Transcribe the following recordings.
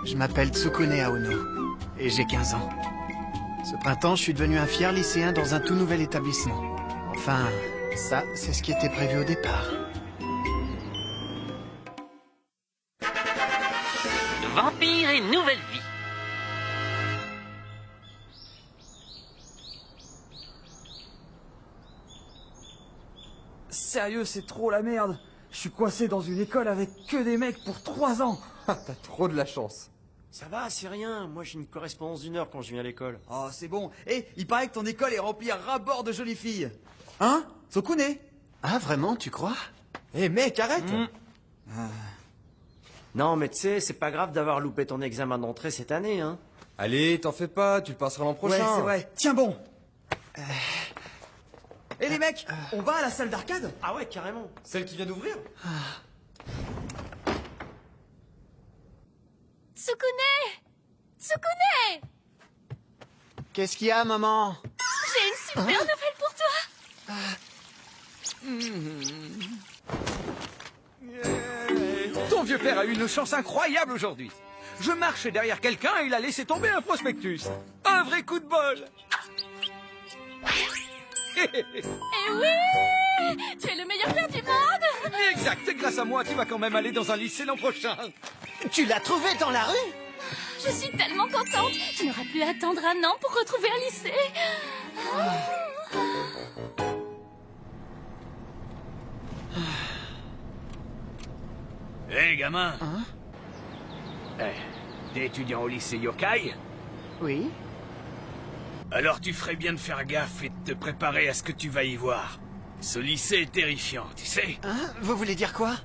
Je m'appelle Tsukune Aono et j'ai 15 ans. Ce printemps, je suis devenu un fier lycéen dans un tout nouvel établissement. Enfin, ça, c'est ce qui était prévu au départ. Vampire et nouvelle vie. Sérieux, c'est trop la merde. Je suis coincé dans une école avec que des mecs pour 3 ans. T'as trop de la chance. Ça va, c'est rien. Moi, j'ai une correspondance d'1 heure quand je viens à l'école. Oh, c'est bon. Et il paraît que ton école est remplie à ras-bord de jolies filles. Hein, Tsukune? Ah, vraiment, tu crois? Eh mec, arrête. Non, mais tu sais, c'est pas grave d'avoir loupé ton examen d'entrée cette année, hein. Allez, t'en fais pas, tu le passeras l'an prochain. Ouais, c'est vrai. Tiens bon. Eh les mecs, on va à la salle d'arcade? Ah ouais, carrément. Celle qui vient d'ouvrir? Tsukune! Tsukune! Qu'est-ce qu'il y a, maman? J'ai une super nouvelle pour toi! Ton vieux père a eu une chance incroyable aujourd'hui. Je marchais derrière quelqu'un et il a laissé tomber un prospectus. Un vrai coup de bol. Eh oui! Tu es le meilleur père du monde! Exact, et grâce à moi, tu vas quand même aller dans un lycée l'an prochain. Tu l'as trouvé dans la rue? Je suis tellement contente! Tu n'auras plus à attendre un an pour retrouver un lycée! Hé, gamin. Hein? T'es étudiant au lycée Yokai? Oui. Alors tu ferais bien de faire gaffe et de te préparer à ce que tu vas y voir. Ce lycée est terrifiant, tu sais. Hein? Vous voulez dire quoi?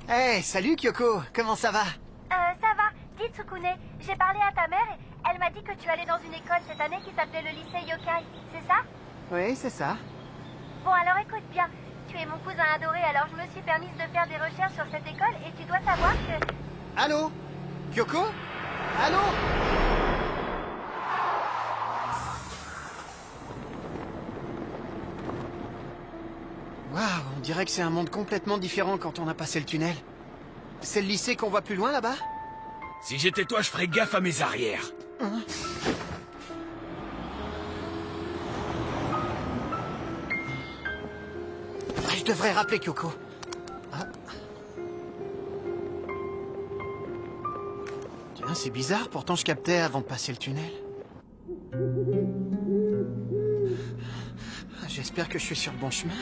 Hey, salut Kyoko, comment ça va? Ça va. Dis Tsukune, j'ai parlé à ta mère et elle m'a dit que tu allais dans une école cette année qui s'appelait le lycée Yokai, c'est ça? Oui, c'est ça. Bon alors écoute bien, tu es mon cousin adoré alors je me suis permise de faire des recherches sur cette école et tu dois savoir que... Allô? Kyoko? Allô? Waouh, on dirait que c'est un monde complètement différent quand on a passé le tunnel. C'est le lycée qu'on voit plus loin là-bas? Si j'étais toi, je ferais gaffe à mes arrières. Hein? Je devrais rappeler Kyoko. Ah. Tiens, c'est bizarre, pourtant je captais avant de passer le tunnel. J'espère que je suis sur le bon chemin.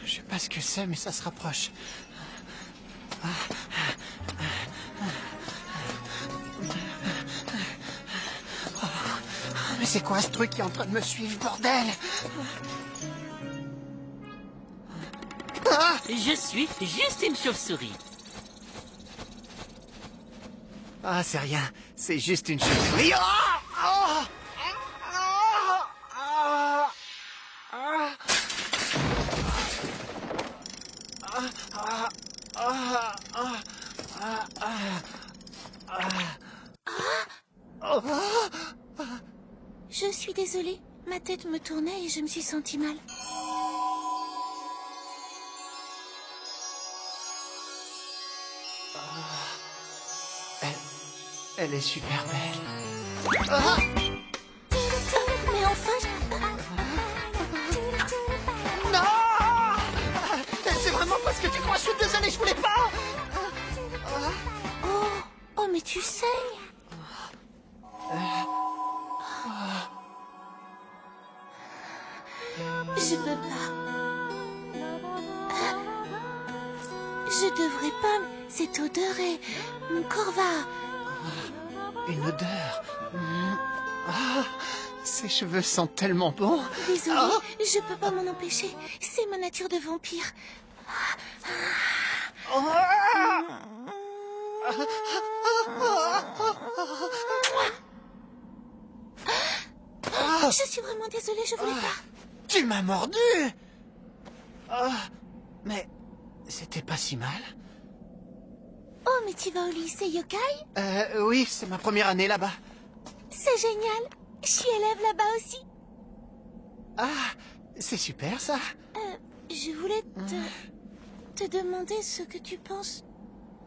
Je sais pas ce que c'est, mais ça se rapproche. Mais c'est quoi ce truc qui est en train de me suivre, bordel? Je suis juste une chauve-souris. Ah, c'est rien. C'est juste une chauve-souris. Je suis désolée, ma tête me tournait et je me suis sentie mal. Elle est super belle. Mais enfin... Non! C'est vraiment pas ce que tu crois, je suis désolé, je voulais pas! Oh, mais tu saignes! Je peux pas. Je devrais pas, cette odeur est... Mon corps va... Une odeur? Ah, ses cheveux sentent tellement bon. Désolée, Ah. je peux pas m'en empêcher. C'est ma nature de vampire. Je suis vraiment désolée, je voulais pas. Tu m'as mordu. Ah, mais c'était pas si mal. Oh, mais tu vas au lycée Yokai? Oui, c'est ma première année là-bas. C'est génial. Je suis élève là-bas aussi. Ah, c'est super ça. Je voulais te demander ce que tu penses.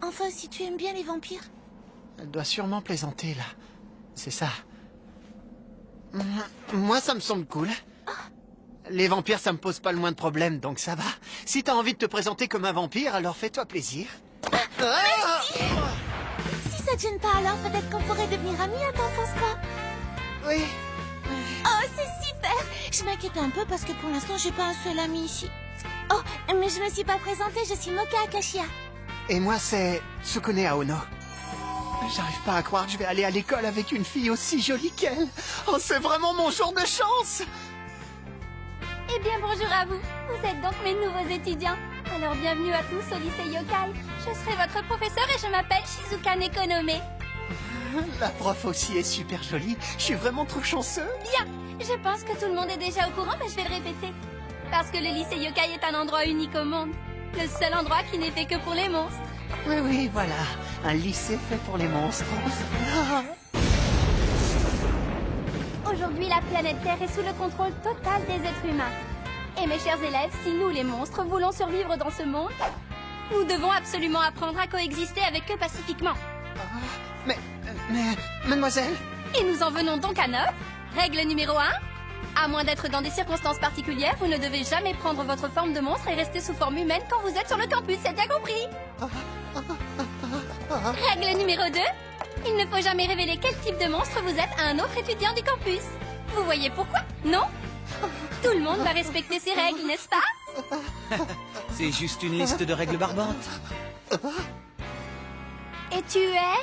Enfin, si tu aimes bien les vampires. Elle doit sûrement plaisanter là. C'est ça. Moi, ça me semble cool. Les vampires, ça me pose pas le moins de problème, donc ça va. Si t'as envie de te présenter comme un vampire, alors fais-toi plaisir. Si ça te gêne pas, alors peut-être qu'on pourrait devenir amis, t'en penses quoi? Oui. Oh, c'est super. Je m'inquiète un peu parce que pour l'instant, j'ai pas un seul ami ici. Oh, mais je me suis pas présentée, je suis Moka Akashia. Et moi, c'est Tsukune Aono. J'arrive pas à croire que je vais aller à l'école avec une fille aussi jolie qu'elle. Oh, c'est vraiment mon jour de chance. Eh bien, bonjour à vous. Vous êtes donc mes nouveaux étudiants. Alors, bienvenue à tous au lycée Yokai. Je serai votre professeur et je m'appelle Shizuka Nekonome. La prof aussi est super jolie. Je suis vraiment trop chanceux. Bien, je pense que tout le monde est déjà au courant, mais je vais le répéter. Parce que le lycée Yokai est un endroit unique au monde. Le seul endroit qui n'est fait que pour les monstres. Oui, voilà. Un lycée fait pour les monstres. Ah. Aujourd'hui, la planète Terre est sous le contrôle total des êtres humains. Et mes chers élèves, si nous, les monstres, voulons survivre dans ce monde, nous devons absolument apprendre à coexister avec eux pacifiquement. Mais, mademoiselle. Et nous en venons donc à notre règle numéro 1. À moins d'être dans des circonstances particulières, vous ne devez jamais prendre votre forme de monstre et rester sous forme humaine quand vous êtes sur le campus, c'est bien compris? Règle numéro 2. Il ne faut jamais révéler quel type de monstre vous êtes à un autre étudiant du campus. Vous voyez pourquoi? Non? Tout le monde va respecter ces règles, n'est-ce pas? C'est juste une liste de règles barbantes. Et tu es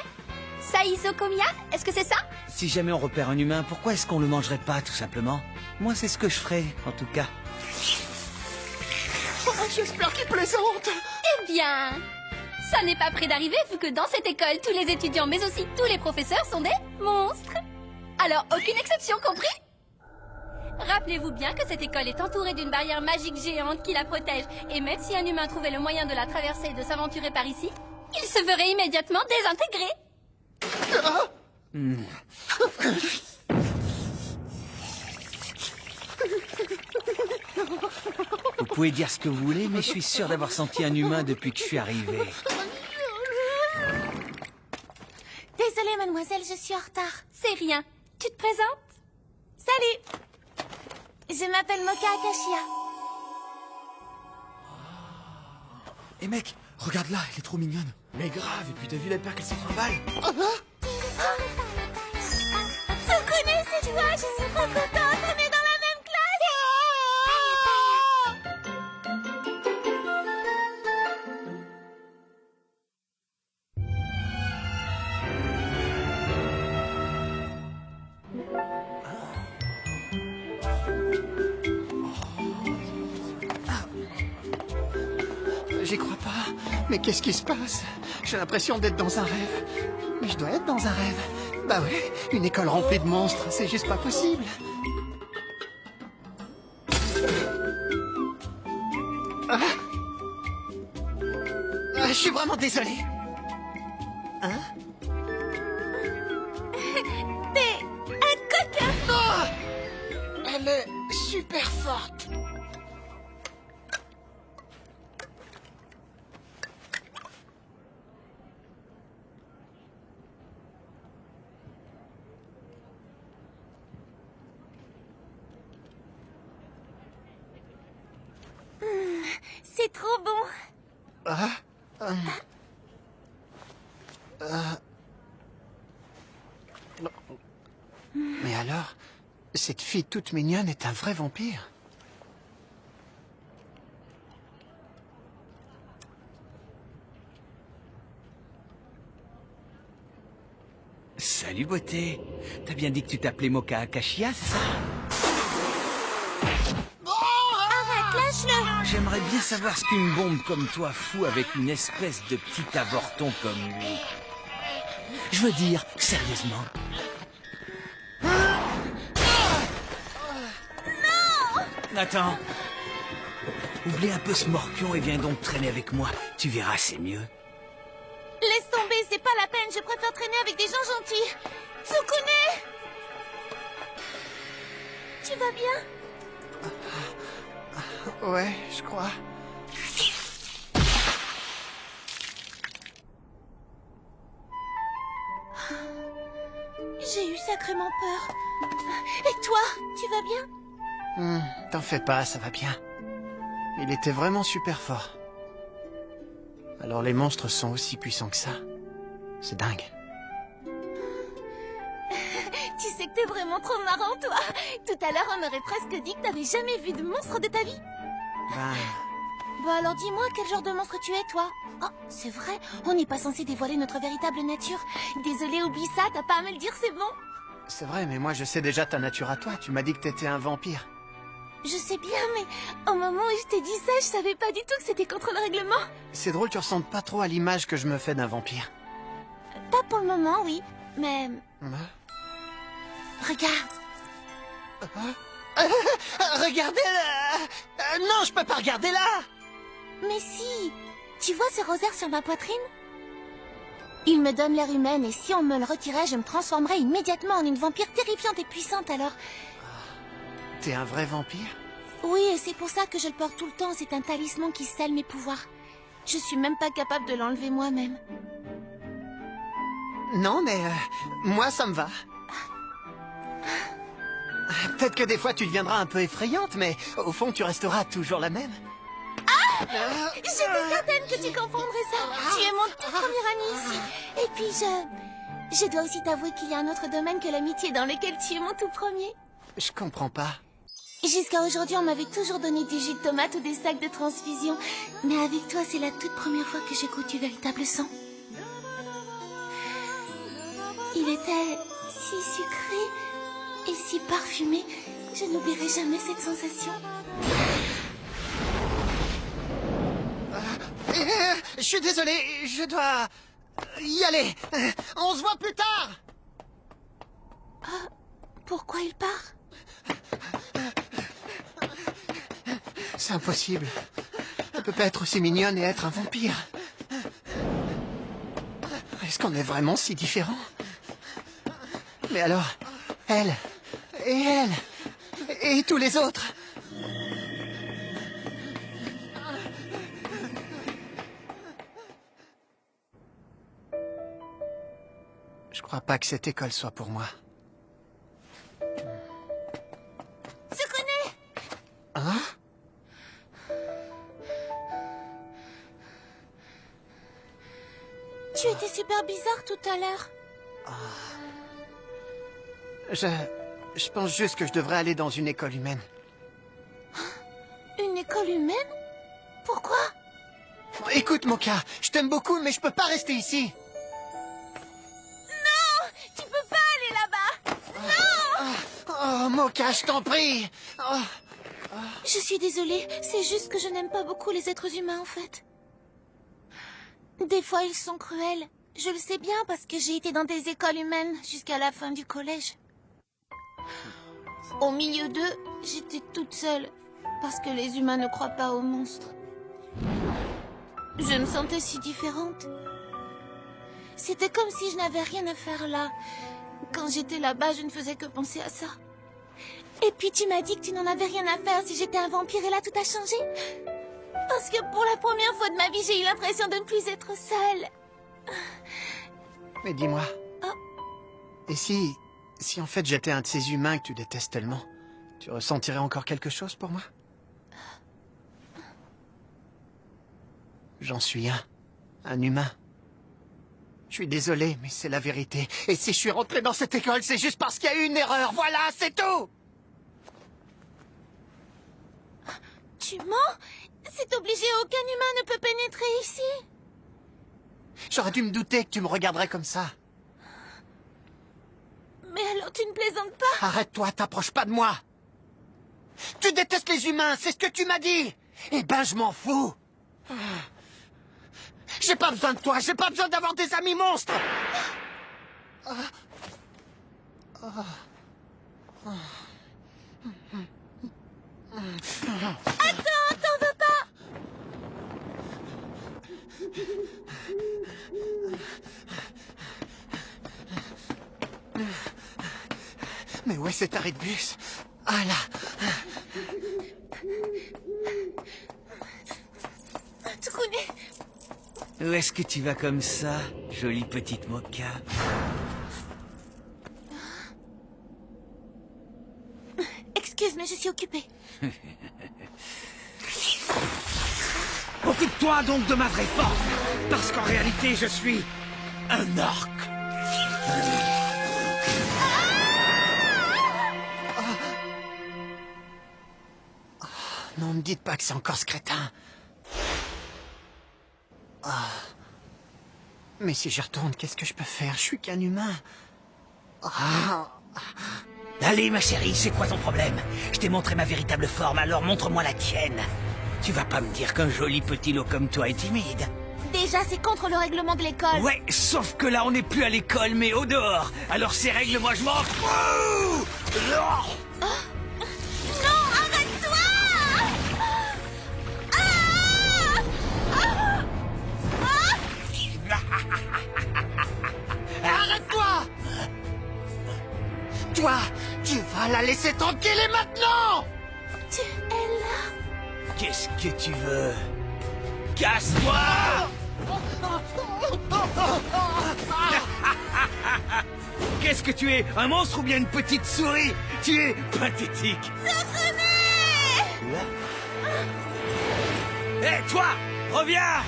Saizo Komiya? Est-ce que c'est ça? Si jamais on repère un humain, pourquoi est-ce qu'on le mangerait pas, tout simplement? Moi, c'est ce que je ferais, en tout cas. Oh, j'espère qu'il plaisante. Eh bien, ça n'est pas près d'arriver vu que dans cette école, tous les étudiants, mais aussi tous les professeurs sont des monstres. Alors, aucune exception, compris? Rappelez-vous bien que cette école est entourée d'une barrière magique géante qui la protège. Et même si un humain trouvait le moyen de la traverser et de s'aventurer par ici, il se ferait immédiatement désintégrer. Vous pouvez dire ce que vous voulez, mais je suis sûr d'avoir senti un humain depuis que je suis arrivé. Désolée, mademoiselle, je suis en retard. C'est rien. Tu te présentes? Salut. Je m'appelle Moka Akashia. Eh mec, regarde là, elle est trop mignonne. Mais grave, et puis t'as vu la paire qu'elle s'en trimballe? Tsukune, c'est toi, je suis trop contente, on est dans la même classe. J'y crois pas. Mais qu'est-ce qui se passe? J'ai l'impression d'être dans un rêve. Mais je dois être dans un rêve. Bah ouais, une école remplie de monstres, c'est juste pas possible. Je suis vraiment désolé. Hein? T'es un coquin. Oh! Elle est super forte. C'est trop bon. Mais alors, cette fille toute mignonne est un vrai vampire. Salut. Salut, beauté. T'as bien dit que tu t'appelais Moka Akashia, c'est ça? Arrête, lâche-le. J'aimerais bien savoir ce qu'une bombe comme toi fout avec une espèce de petit avorton comme lui. Je veux dire, sérieusement. Attends. Oublie un peu ce morpion et viens donc traîner avec moi. Tu verras, c'est mieux. Laisse tomber, c'est pas la peine. Je préfère traîner avec des gens gentils. Tsukune! Tu vas bien? Ouais, je crois. J'ai eu sacrément peur. Et toi, tu vas bien? T'en fais pas, ça va bien. Il était vraiment super fort. Alors les monstres sont aussi puissants que ça. C'est dingue. Tu sais que t'es vraiment trop marrant, toi. Tout à l'heure, on aurait presque dit que t'avais jamais vu de monstre de ta vie. Bon, alors dis-moi, quel genre de monstre tu es, toi? Oh, c'est vrai, on n'est pas censé dévoiler notre véritable nature. Désolée, oublie ça, t'as pas à me le dire, c'est bon. C'est vrai, mais moi je sais déjà ta nature à toi. Tu m'as dit que t'étais un vampire. Je sais bien, mais au moment où je t'ai dit ça, je savais pas du tout que c'était contre le règlement. C'est drôle, tu ressembles pas trop à l'image que je me fais d'un vampire. Pas pour le moment, oui, mais... Hein? Regarde. Regardez là. Non, je peux pas regarder là. Mais si. Tu vois ce rosaire sur ma poitrine? Il me donne l'air humaine et si on me le retirait, je me transformerais immédiatement en une vampire terrifiante et puissante alors. T'es un vrai vampire? Oui, et c'est pour ça que je le porte tout le temps. C'est un talisman qui scelle mes pouvoirs. Je suis même pas capable de l'enlever moi-même. Non, mais moi ça me va. Peut-être que des fois tu deviendras un peu effrayante, mais au fond tu resteras toujours la même. J'étais certaine que tu comprendrais ça. Tu es mon tout premier ami ici. Et puis je dois aussi t'avouer qu'il y a un autre domaine que l'amitié dans lequel tu es mon tout premier. Je comprends pas. Jusqu'à aujourd'hui, on m'avait toujours donné du jus de tomate ou des sacs de transfusion. Mais avec toi, c'est la toute première fois que j'ai goûté du véritable sang. Il était si sucré et si parfumé. Je n'oublierai jamais cette sensation. Je suis désolé, je dois y aller. On se voit plus tard. Pourquoi il part? C'est impossible. Elle peut pas être aussi mignonne et être un vampire. Est-ce qu'on est vraiment si différents? Mais alors, elle, et tous les autres. Je crois pas que cette école soit pour moi. Tsukune! Hein? Tu étais super bizarre tout à l'heure. Je pense juste que je devrais aller dans une école humaine. Une école humaine? Pourquoi? Écoute, Moka, je t'aime beaucoup, mais je peux pas rester ici. Non! Tu peux pas aller là-bas! Non! Oh, Moka, je t'en prie. Oh. Je suis désolée, c'est juste que je n'aime pas beaucoup les êtres humains, en fait. Des fois, ils sont cruels. Je le sais bien parce que j'ai été dans des écoles humaines jusqu'à la fin du collège. Au milieu d'eux, j'étais toute seule parce que les humains ne croient pas aux monstres. Je me sentais si différente. C'était comme si je n'avais rien à faire là. Quand j'étais là-bas, je ne faisais que penser à ça. Et puis tu m'as dit que tu n'en avais rien à faire si j'étais un vampire et là tout a changé. Parce que pour la première fois de ma vie, j'ai eu l'impression de ne plus être seule. Mais dis-moi. Oh. Et si en fait j'étais un de ces humains que tu détestes tellement, tu ressentirais encore quelque chose pour moi? J'en suis un humain. Je suis désolé, mais c'est la vérité. Et si je suis rentré dans cette école, c'est juste parce qu'il y a eu une erreur. Voilà, c'est tout. Tu mens? C'est obligé, aucun humain ne peut pénétrer ici. J'aurais dû me douter que tu me regarderais comme ça. Alors tu ne plaisantes pas? Arrête-toi, t'approches pas de moi. Tu détestes les humains, c'est ce que tu m'as dit. Eh ben, je m'en fous. J'ai pas besoin de toi, j'ai pas besoin d'avoir des amis monstres. Attends, t'en veux pas? Mais où est cet arrêt de bus? Ah là. Tsukune, Où est-ce que tu vas comme ça, jolie petite Moka? excuse, mais je suis occupée. Occupe-toi donc de ma vraie forme, parce qu'en réalité, je suis un orc. Non, me dites pas que c'est encore ce crétin. Ah. Mais si j'y retourne, qu'est-ce que je peux faire? Je suis qu'un humain. Ah. Allez, ma chérie, c'est quoi ton problème? Je t'ai montré ma véritable forme, alors montre-moi la tienne. Tu vas pas me dire qu'un joli petit lot comme toi est timide? Déjà, c'est contre le règlement de l'école. Ouais, sauf que là, on n'est plus à l'école, mais au dehors. Alors ces règles, moi, je m'en fous. Non, arrête-toi! Arrête-toi! Toi, tu vas la laisser tranquille et maintenant! Tu es là. Qu'est-ce que tu veux? Casse-toi! Qu'est-ce que tu es? Un monstre ou bien une petite souris? Tu es pathétique. Hé, toi! Reviens!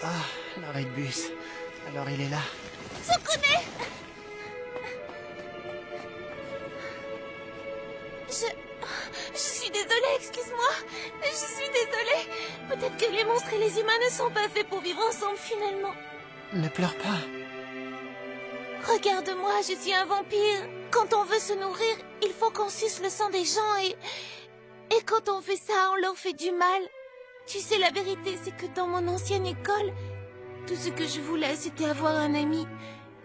Ah, l'arrêt de bus. Alors il est là. Tsukune! Je suis désolée, excuse-moi. Je suis désolée. Peut-être que les monstres et les humains ne sont pas faits pour vivre ensemble finalement. Ne pleure pas. Regarde-moi, je suis un vampire. Quand on veut se nourrir, il faut qu'on suce le sang des gens et quand on fait ça, on leur fait du mal. Tu sais, la vérité, c'est que dans mon ancienne école, tout ce que je voulais, c'était avoir un ami.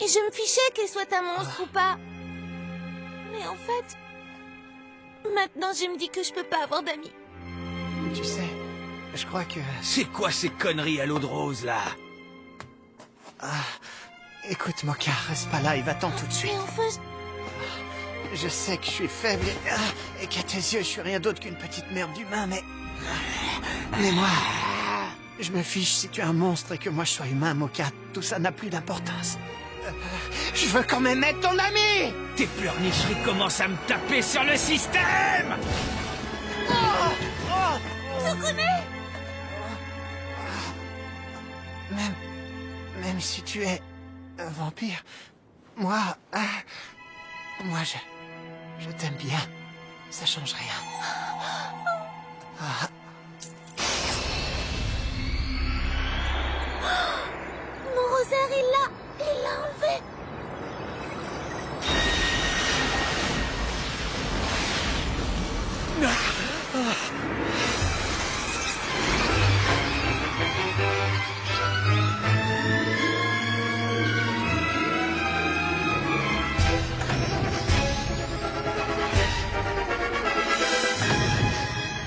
Et je me fichais qu'elle soit un monstre ou pas. Mais en fait, maintenant, je me dis que je peux pas avoir d'amis. Tu sais, je crois que... C'est quoi ces conneries à l'eau de rose, là? Écoute, Moka, reste pas là et va-t'en tout de suite. Mais enfin, Je sais que je suis faible et qu'à tes yeux, je suis rien d'autre qu'une petite merde d'humain, mais moi, je me fiche si tu es un monstre et que moi je sois humain, Moka. Tout ça n'a plus d'importance. Je veux quand même être ton ami! Tes pleurnicheries commencent à me taper sur le système! Tsukune! Même si tu es un vampire, moi, je t'aime bien. Ça change rien. Mon rosaire, il l'a enlevé.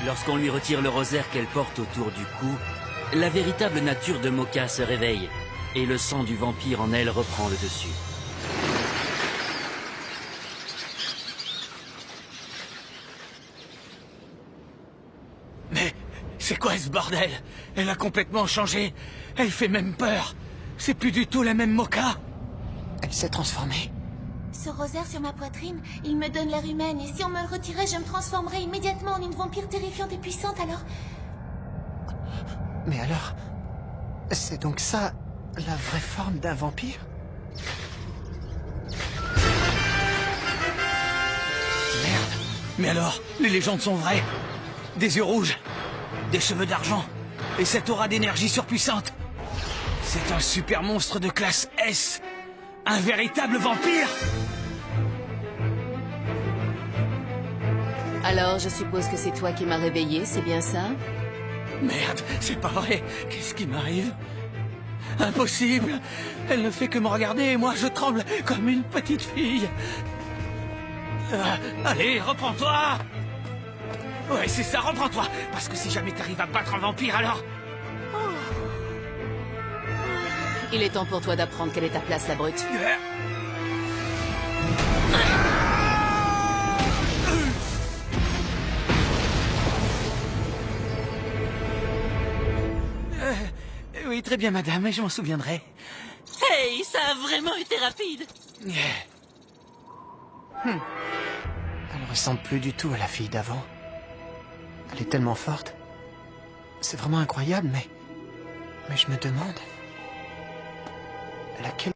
Lorsqu'on lui retire le rosaire qu'elle porte autour du cou, la véritable nature de Moka se réveille et le sang du vampire en elle reprend le dessus. Mais c'est quoi ce bordel? Elle a complètement changé. Elle fait même peur. C'est plus du tout la même Moka. Elle s'est transformée. Ce rosaire sur ma poitrine, il me donne l'air humaine. Et si on me le retirait, je me transformerais immédiatement en une vampire terrifiante et puissante, alors... Mais alors, c'est donc ça, la vraie forme d'un vampire? Merde. Mais alors, les légendes sont vraies. Des yeux rouges, des cheveux d'argent, Et cette aura d'énergie surpuissante. C'est un super monstre de classe S. Un véritable vampire. Alors, je suppose que c'est toi qui m'as réveillé, c'est bien ça? Merde, c'est pas vrai. Qu'est-ce qui m'arrive? Impossible. Elle ne fait que me regarder et moi je tremble comme une petite fille. Allez, reprends-toi. Ouais, c'est ça, reprends-toi. Parce que si jamais t'arrives à battre un vampire, alors... Il est temps pour toi d'apprendre quelle est ta place, la brute. Oui, très bien, madame, je m'en souviendrai. Hey, ça a vraiment été rapide. Elle ressemble plus du tout à la fille d'avant. Elle est tellement forte. C'est vraiment incroyable, mais je me demande... Elle a quel